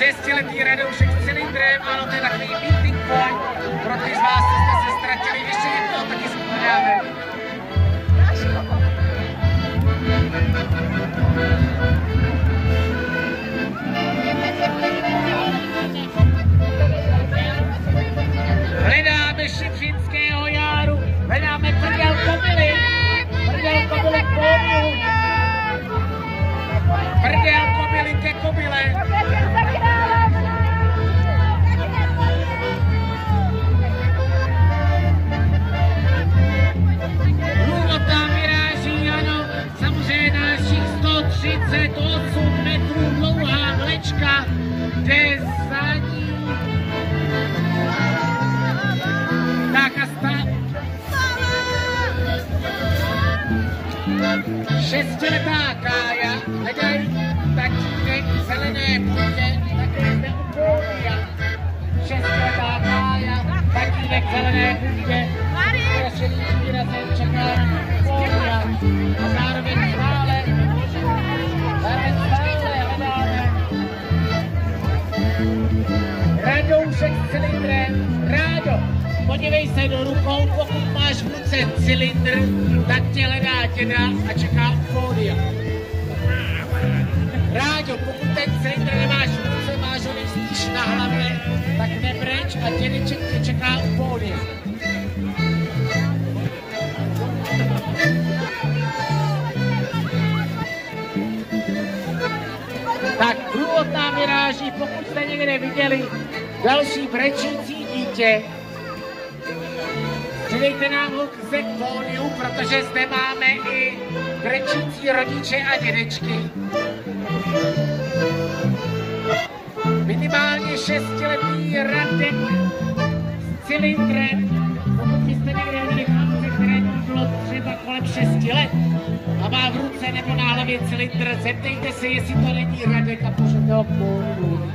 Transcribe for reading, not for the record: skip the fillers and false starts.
6letý Radoušek s cylindrem, ano, to je takový meeting point, pro ty z vás, co jste se ztratili, ještě jednou taky si podáme. Hledáme Šifřinského Járu, hledáme prdel kobily k pódiu. Prdel kobily ke kobyle. Průvod nám vyráží, ano, samozřejmě našich 138 metrů dlouhá vlečka jde za ní. Tak a šestiletá Kája, hledaj tatínek zelené půdě, také zde u pódia. Šestiletá Kája, tatínek zelené půdě, strašený výrazem čeká pódia. A zároveň stále hledáme Radoušek s cylindrem. Rádo, podívej se do rukou, pokud máš v ruce cylindr, tak tě hledá děda a čeká u pódia. Ráďo, pokud ten cylindr nemáš v ruce, máš ho nejspíš na hlavě, tak nebreč a dědeček tě čeká u pódia. Tak průvod nám vyráží, pokud jste někde viděli další brečící dítě, přidejte nám ho k pódiu, protože zde máme i brečící rodiče a dědečky. Minimálně 6letý Radek s cylindrem, pokud byste někde viděli chlapce, kterému bylo třeba kolem 6 let a má v ruce nebo na hlavě cylindr, zeptejte se, jestli to není Radek a pošlete ho k pódiu.